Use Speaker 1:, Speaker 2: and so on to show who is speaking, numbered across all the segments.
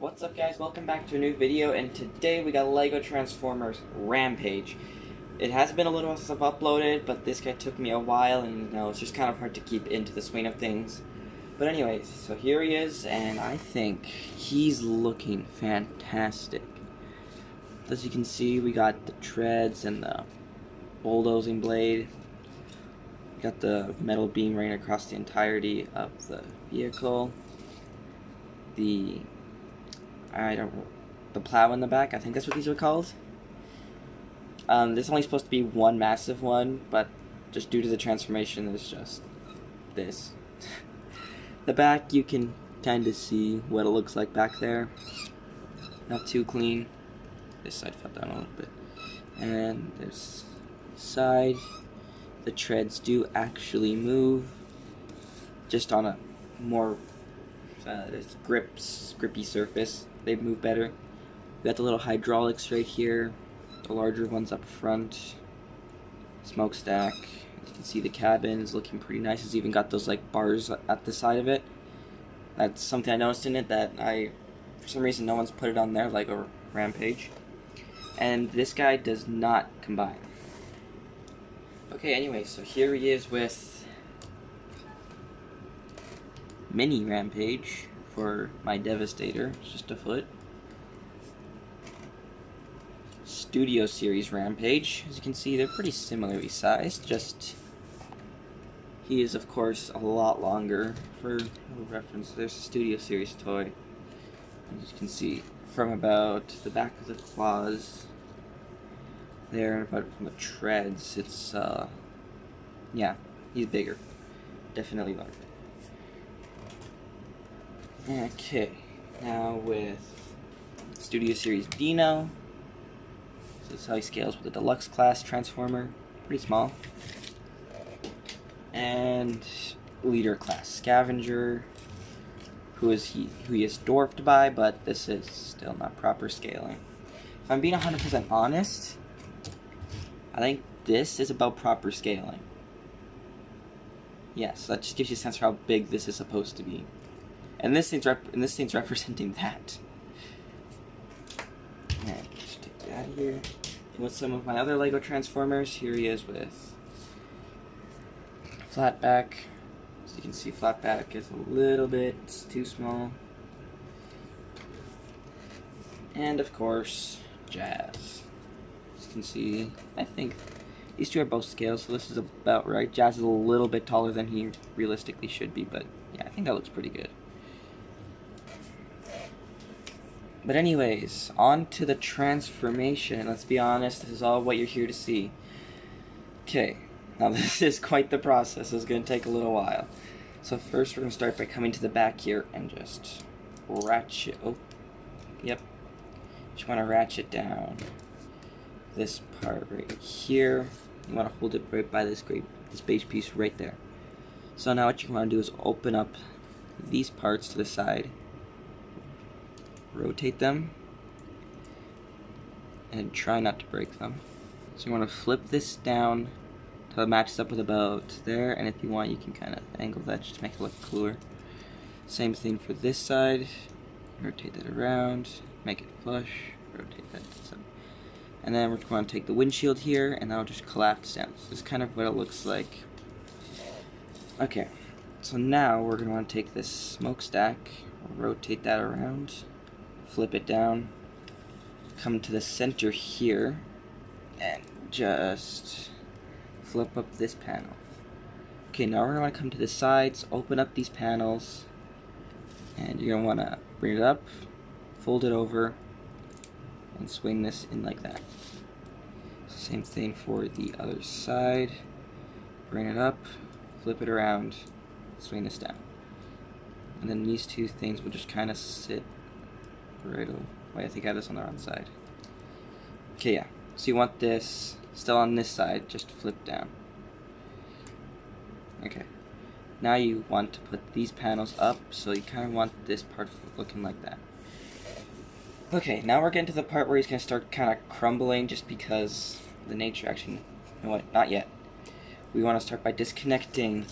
Speaker 1: What's up guys, welcome back to a new video, and today we got LEGO Transformers Rampage. It has been a little since I've uploaded, but this guy took me a while, and you know, it's just kind of hard to keep into the swing of things. But anyways, so here he is, and I think he's looking fantastic. As you can see, we got the treads and the bulldozing blade. We got the metal beam running across the entirety of the vehicle. The plow in the back, I think that's what these are called. There's only supposed to be one massive one, but just due to the transformation, there's just this. The back, you can kind of see what it looks like back there. Not too clean. This side fell down a little bit. And this side, the treads do actually move, just on a more grippy surface. They move better. We got the little hydraulics right here, the larger ones up front, smokestack. As you can see, the cabin is looking pretty nice. It's even got those like bars at the side of it. That's something I noticed in it that for some reason no one's put it on there, like a Rampage. And this guy does not combine. Okay, anyway, so here he is with mini Rampage for my Devastator. It's just a foot. Studio Series Rampage. As you can see, they're pretty similarly sized, just he is of course a lot longer. For reference, there's a Studio Series toy. As you can see, from about the back of the claws there, and about from the treads, it's yeah, he's bigger. Definitely larger. Okay, now with Studio Series Dino. This is how he scales with the Deluxe class Transformer. Pretty small. And Leader class Scavenger, who he is dwarfed by, but this is still not proper scaling. If I'm being 100% honest, I think this is about proper scaling. Yes, that just gives you a sense for how big this is supposed to be. And this thing's representing that. And just take that out of here. And with some of my other LEGO Transformers, here he is with Flatback. As you can see, Flatback is a little bit too small. And of course, Jazz. As you can see, I think these two are both scaled, so this is about right. Jazz is a little bit taller than he realistically should be, but yeah, I think that looks pretty good. But anyways, on to the transformation. Let's be honest, this is all what you're here to see. Okay, now this is quite the process. It's going to take a little while. So first we're going to start by coming to the back here and just ratchet. Oh, yep. Just want to ratchet down this part right here. You want to hold it right by this beige piece right there. So now what you want to do is open up these parts to the side. Rotate them and try not to break them. So you want to flip this down until it matches up with about there, and if you want you can kind of angle that just to make it look cooler. Same thing for this side. Rotate that around, make it flush, rotate that to the side. And then we're going to take the windshield here and that'll just collapse down. So this is kind of what it looks like. Okay, so now we're going to want to take this smokestack, rotate that around, flip it down, come to the center here, and just flip up this panel. Okay, now we're going to want to come to the sides, open up these panels, and you're going to want to bring it up, fold it over, and swing this in like that. Same thing for the other side. Bring it up, flip it around, swing this down. And then these two things will just kind of sit right over. Wait, I think I have this on the wrong side. Okay, yeah. So you want this still on this side, just flip down. Okay. Now you want to put these panels up, so you kind of want this part looking like that. Okay, now we're getting to the part where he's going to start kind of crumbling just because the nature, actually, you know what, not yet. We want to start by disconnecting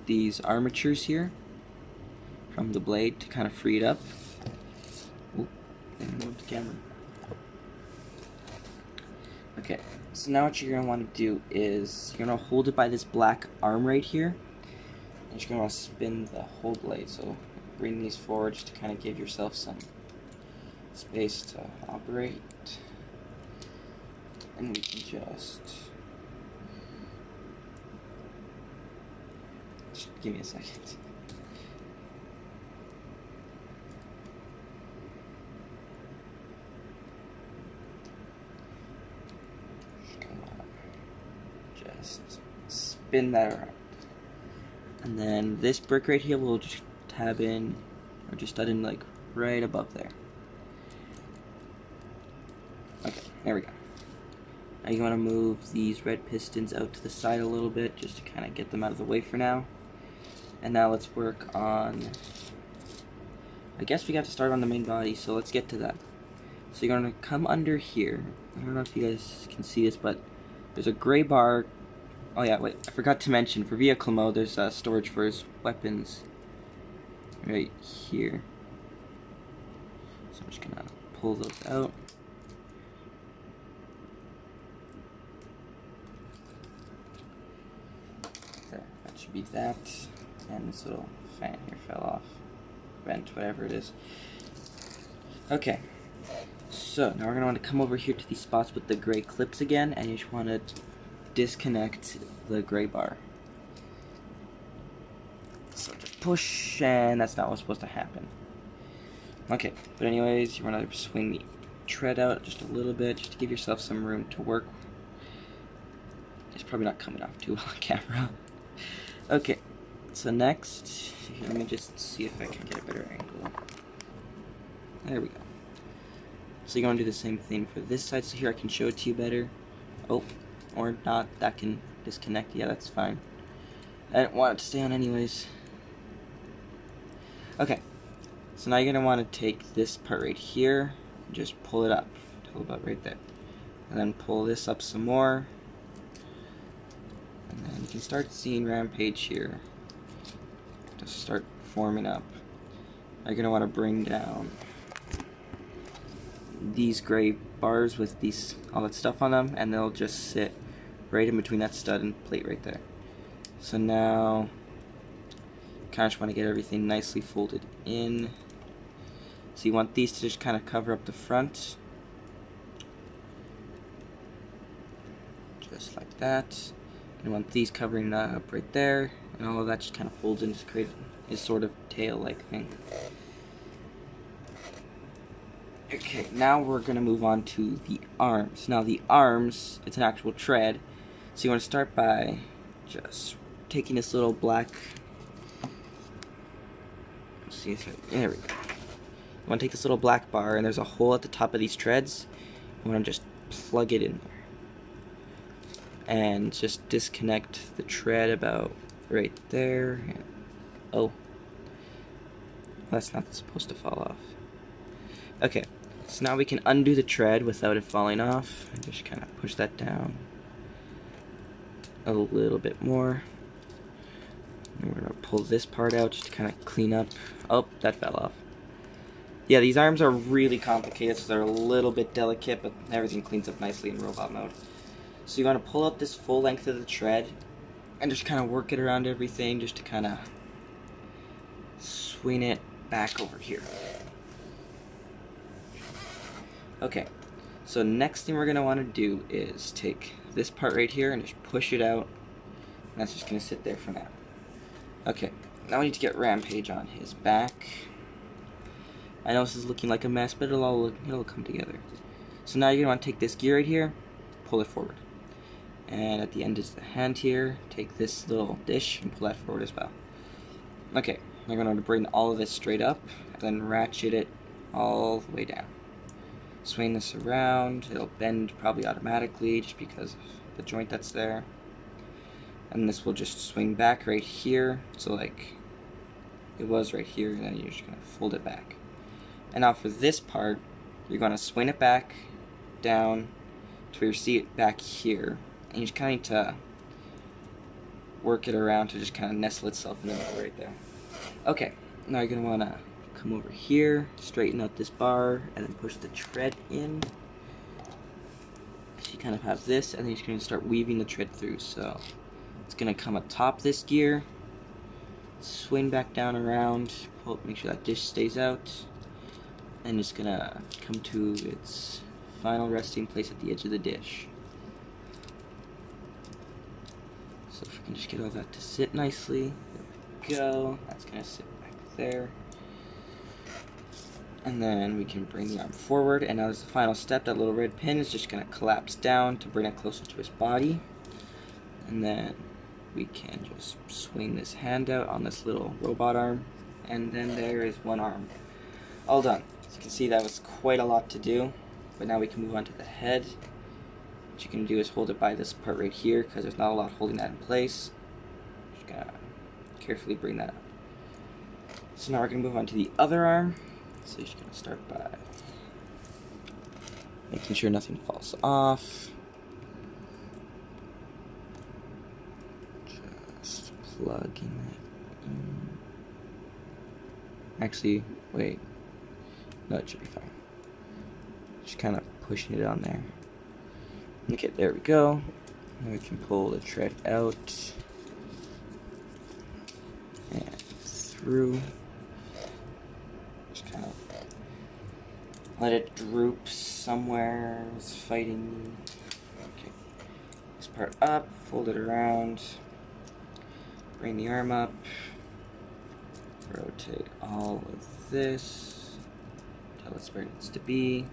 Speaker 1: these armatures here from the blade to kind of free it up. Ooh. the camera. Okay, so now what you're going to want to do is you're going to hold it by this black arm right here. And you're going to spin the whole blade. So bring these forward just to kind of give yourself some space to operate. And we can just give me a second. Just spin that around. And then this brick right here will just tab in, or just stud in like right above there. Okay, there we go. Now you want to move these red pistons out to the side a little bit just to kind of get them out of the way for now. And now let's work on, I guess we have to start on the main body, so let's get to that. So you're going to come under here. I don't know if you guys can see this, but there's a gray bar. Oh yeah, wait, I forgot to mention, for vehicle mode, there's storage for his weapons right here. So I'm just going to pull those out. There, that should be that. And this little fan here fell off. Vent, whatever it is. Okay. So, now we're going to want to come over here to these spots with the gray clips again, and you just want to disconnect the gray bar. So just push, and that's not what's supposed to happen. Okay, but anyways, you want to swing the tread out just a little bit, just to give yourself some room to work. It's probably not coming off too well on camera. Okay, so next, here, let me just see if I can get a better angle. There we go. So you're going to do the same thing for this side, so here I can show it to you better. Oh, or not, that can disconnect, yeah, that's fine. I didn't want it to stay on anyways. Okay, so now you're going to want to take this part right here, and just pull it up, till about right there. And then pull this up some more. And then you can start seeing Rampage here. Just start forming up. You're going to want to bring down these gray bars with these all that stuff on them, and they'll just sit right in between that stud and plate right there. So now kind of just want to get everything nicely folded in. So you want these to just kind of cover up the front, just like that. You want these covering up right there, and all of that just kind of folds in to create a sort of tail-like thing. Okay, now we're going to move on to the arms. Now the arms, it's an actual tread, so you want to start by just taking this little black, let's see, there we go. You want to take this little black bar, and there's a hole at the top of these treads. You want to just plug it in there. And just disconnect the tread about right there. Oh, that's not supposed to fall off. Okay, so now we can undo the tread without it falling off. And just kind of push that down a little bit more. And we're going to pull this part out just to kind of clean up. Oh, that fell off. Yeah, these arms are really complicated, so they're a little bit delicate, but everything cleans up nicely in robot mode. So you want to pull up this full length of the tread and just kind of work it around everything just to kind of swing it back over here. Okay, so next thing we're going to want to do is take this part right here and just push it out. And that's just going to sit there for now. Okay, now we need to get Rampage on his back. I know this is looking like a mess, but it'll come together. So now you're going to want to take this gear right here, pull it forward. And at the end is the hand here. Take this little dish and pull that forward as well. Okay, we're going to bring all of this straight up, and then ratchet it all the way down. Swing this around. It'll bend probably automatically just because of the joint that's there. And this will just swing back right here. So like it was right here, and then you're just going to fold it back. And now for this part, you're going to swing it back down to where you see it back here. And you just kind of need to work it around to just kind of nestle itself in the middle right there. Okay, now you're going to want to come over here, straighten out this bar, and then push the tread in. So you kind of have this, and then you're going to start weaving the tread through. So it's going to come atop this gear, swing back down around, pull, make sure that dish stays out, and it's going to come to its final resting place at the edge of the dish. So if we can just get all that to sit nicely, there we go, that's going to sit back there. And then we can bring the arm forward, and now as the final step, that little red pin is just going to collapse down to bring it closer to his body. And then we can just swing this hand out on this little robot arm, and then there is one arm. All done. As you can see, that was quite a lot to do, but now we can move on to the head. What you can do is hold it by this part right here, because there's not a lot holding that in place. Just going to carefully bring that up. So now we're going to move on to the other arm. So you're just going to start by making sure nothing falls off. Just plugging it in. Actually, wait. No, it should be fine. Just kind of pushing it on there. Okay, there we go. Now we can pull the tread out and through. Just kind of let it droop somewhere. It's fighting me. Okay. This part up, fold it around, bring the arm up, rotate all of this until it's where it needs to be.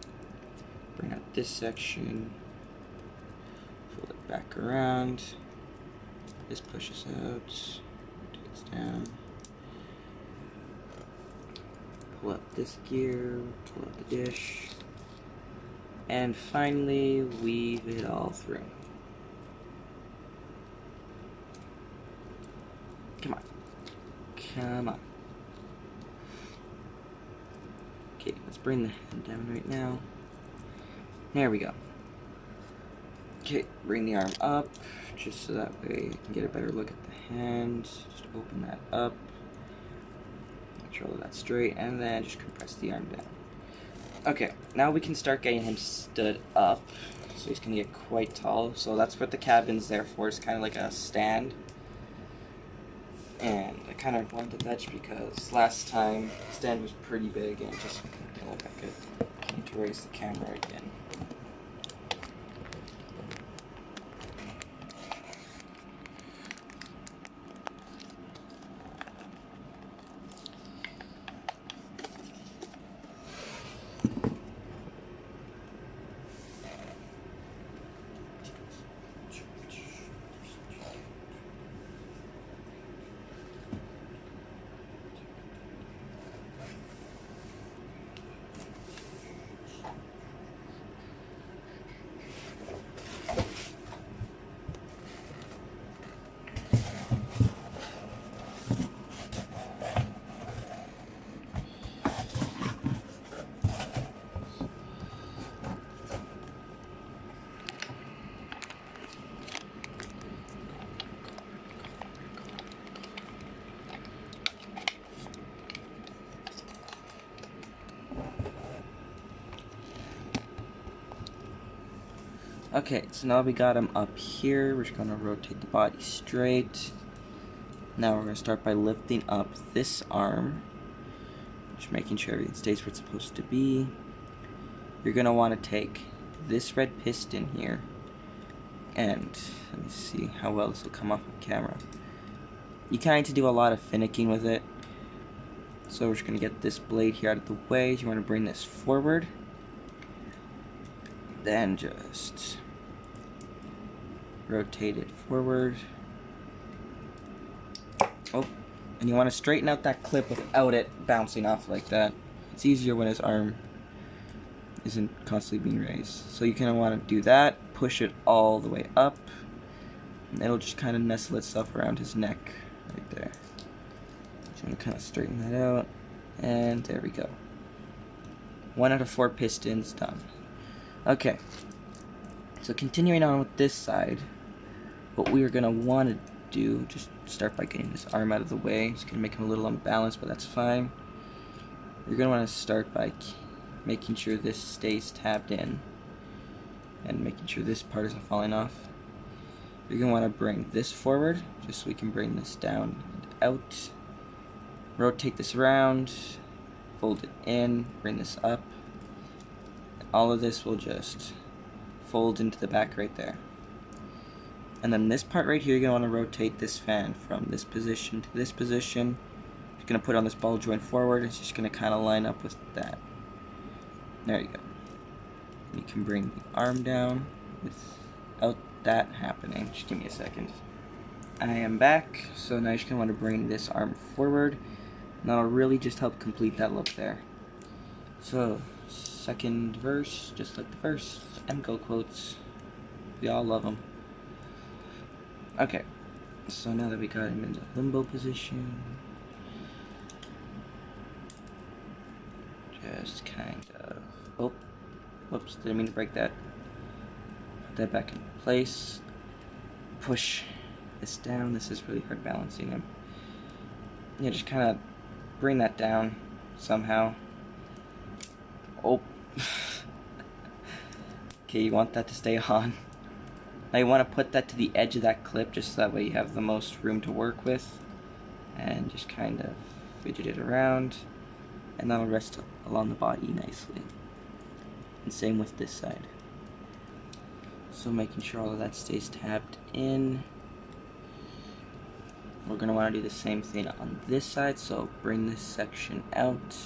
Speaker 1: Bring out this section, fold it back around. This pushes out, rotates down. Pull up this gear, pull up the dish, and finally weave it all through. Come on. Come on. Okay, let's bring the hand down right now. There we go. Okay, bring the arm up, just so that way you can get a better look at the hand. Just open that up. Control that straight, and then just compress the arm down. Okay, now we can start getting him stood up. So he's gonna get quite tall. So that's what the cabin's there for. It's kind of like a stand. And I kind of wanted that because last time the stand was pretty big and it just didn't look that good. I need to raise the camera again. Okay, so now we got him up here. We're just going to rotate the body straight. Now we're going to start by lifting up this arm. Just making sure everything stays where it's supposed to be. You're going to want to take this red piston here. And let me see how well this will come off of camera. You kind of need to do a lot of finicking with it. So we're just going to get this blade here out of the way. You want to bring this forward. Then just rotate it forward. Oh, and you want to straighten out that clip without it bouncing off like that. It's easier when his arm isn't constantly being raised. So you kind of want to do that, push it all the way up, and it'll just kind of nestle itself around his neck right there. So I'm going to kind of straighten that out, and there we go. 1 out of 4 pistons done. Okay, so continuing on with this side, what we are going to want to do, just start by getting this arm out of the way. It's going to make him a little unbalanced, but that's fine. you're going to want to start by making sure this stays tabbed in and making sure this part isn't falling off. You're going to want to bring this forward just so we can bring this down and out. Rotate this around, fold it in, bring this up. All of this will just fold into the back right there. And then this part right here, you're going to want to rotate this fan from this position to this position. You're going to put it on this ball joint forward. It's just going to kind of line up with that. There you go. You can bring the arm down without that happening. Just give me a second. I am back. So now you're just going to want to bring this arm forward. And that'll really just help complete that look there. So, second verse, just like the first. MGO quotes. We all love them. Okay. So now that we got him into limbo position, just kind of, oh, whoops, didn't mean to break that. Put that back in place. Push this down. This is really hard balancing him. Yeah, just kind of bring that down somehow. Oh. Okay, you want that to stay on. Now you want to put that to the edge of that clip just so that way you have the most room to work with. And just kind of fidget it around. And that'll rest along the body nicely. And same with this side. So making sure all of that stays tabbed in. We're going to want to do the same thing on this side, so bring this section out.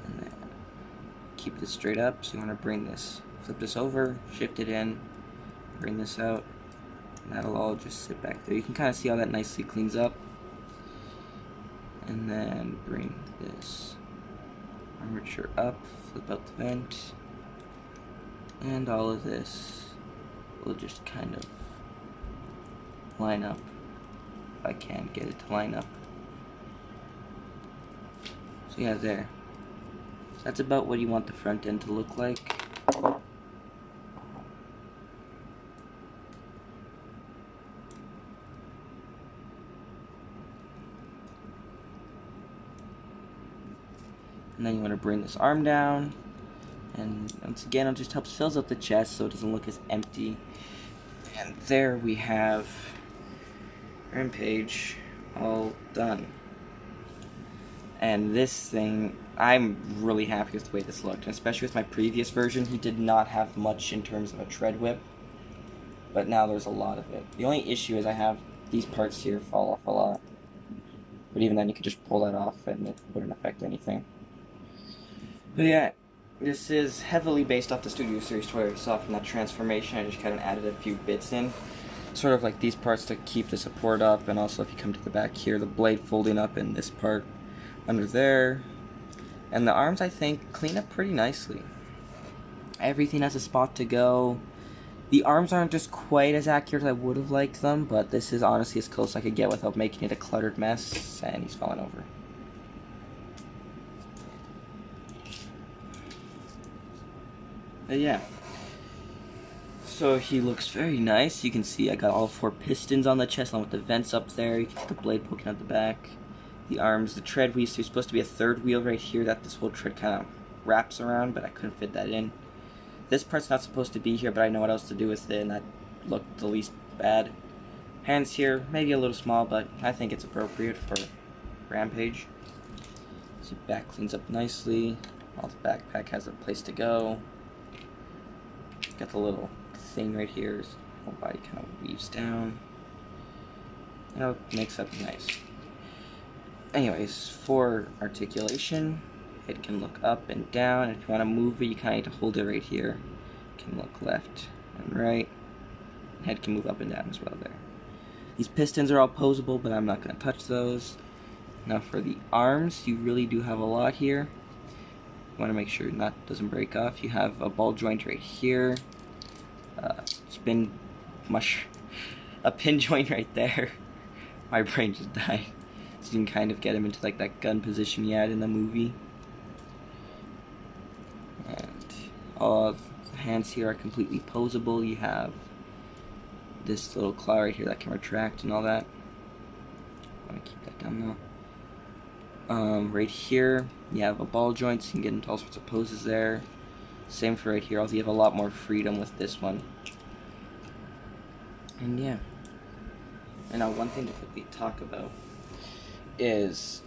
Speaker 1: And then keep this straight up, so you want to bring this, flip this over, shift it in, bring this out, and that'll all just sit back there. You can kind of see how that nicely cleans up. And then bring this armature up, flip out the vent, and all of this will just kind of line up. If I can get it to line up. So yeah, there. So that's about what you want the front end to look like. And then you want to bring this arm down, and once again it just helps fills up the chest so it doesn't look as empty. And there we have Rampage all done. And this thing, I'm really happy with the way this looked, and especially with my previous version. He did not have much in terms of a tread whip, but now there's a lot of it. The only issue is I have these parts here fall off a lot, but even then you could just pull that off and it wouldn't affect anything. But yeah, this is heavily based off the Studio Series toy I saw from that transformation. I just kind of added a few bits in. Sort of like these parts to keep the support up, and also if you come to the back here, the blade folding up in this part under there. And the arms, I think, clean up pretty nicely. Everything has a spot to go. The arms aren't just quite as accurate as I would have liked them, but this is honestly as close as I could get without making it a cluttered mess, and he's falling over. But yeah. So he looks very nice. You can see I got all 4 pistons on the chest along with the vents up there. You can see the blade poking out the back. The arms, the tread wheel, so there's supposed to be a third wheel right here that this whole tread kind of wraps around, but I couldn't fit that in. This part's not supposed to be here, but I know what else to do with it, and that looked the least bad. Hands here, maybe a little small, but I think it's appropriate for Rampage. See, back cleans up nicely. All the backpack has a place to go. Got the little thing right here, his whole body kind of weaves down. You know, makes up nice. Anyways, for articulation, it can look up and down. If you want to move it, you kind of need to hold it right here. It can look left and right. Head can move up and down as well there. These pistons are all posable, but I'm not going to touch those. Now for the arms, you really do have a lot here. You want to make sure that doesn't break off. You have a ball joint right here. A pin joint right there. My brain just died. So you can kind of get him into like that gun position he had in the movie. And all the hands here are completely posable. You have this little claw right here that can retract and all that. I want to keep that down Right here, you have a ball joint, so you can get into all sorts of poses there. Same for right here, although you have a lot more freedom with this one. And yeah. And now one thing to quickly talk about is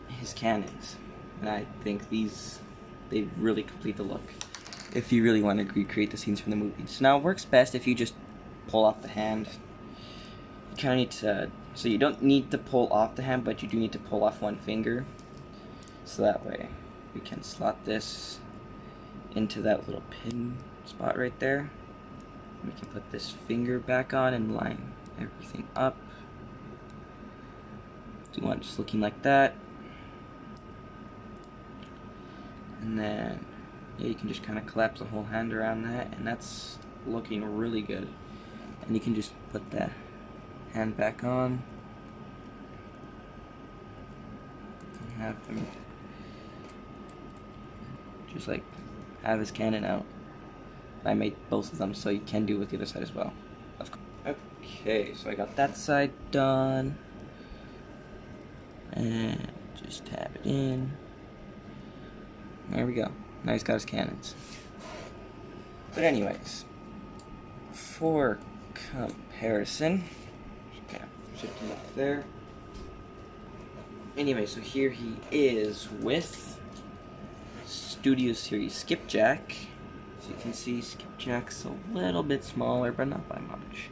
Speaker 1: his cannons. And I think they really complete the look if you really want to recreate the scenes from the movie. So now it works best if you just pull off the hand. You kind of need to, so you don't need to pull off the hand, but you do need to pull off one finger. So that way we can slot this into that little pin spot right there. We can put this finger back on and line everything up. So you want it just looking like that. And then yeah, you can just kind of collapse the whole hand around that, and that's looking really good. And you can just put that hand back on and have him just like have his cannon out. I made both of them, so you can do it with the other side as well. Of course. Okay, so I got that side done, and just tap it in. There we go. Now he's got his cannons. But anyways, for comparison, okay, shift him up there. Anyway, so here he is with Studio Series Skipjack. So you can see Skipjack's a little bit smaller, but not by much.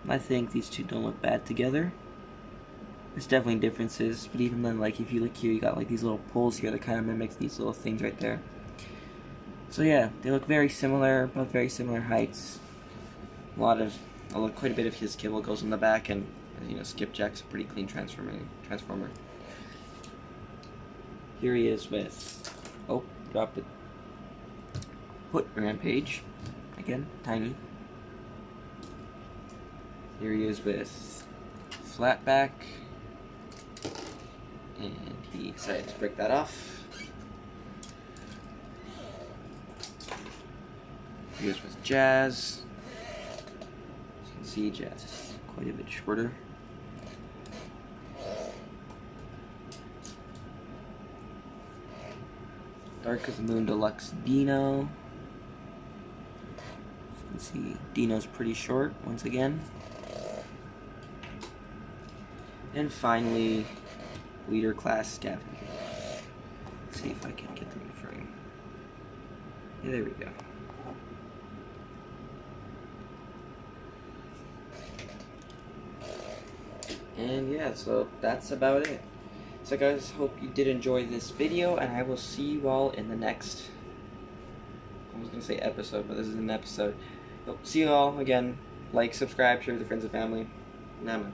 Speaker 1: I think these two don't look bad together. There's definitely differences, but even then, like, if you look here, you got like these little pulls here that kind of mimics these little things right there. So yeah, they look very similar, both very similar heights. Quite a bit of his kibble goes in the back, and you know, Skipjack's a pretty clean transformer. Here he is with, oh, dropped it. Put Rampage, again, tiny. Here he is with Flatback. And he decided to break that off. Here's with Jazz. As you can see, Jazz is quite a bit shorter. Dark of the Moon Deluxe Dino. As you can see, Dino's pretty short once again. And finally, Leader Class Scavenger. Let's see if I can get them in frame. Yeah, there we go. And yeah, so that's about it. So guys, hope you did enjoy this video, and I will see you all in the next, I was going to say episode, but this is an episode. So, see you all again. Like, subscribe, share with your friends and family. Nah, man.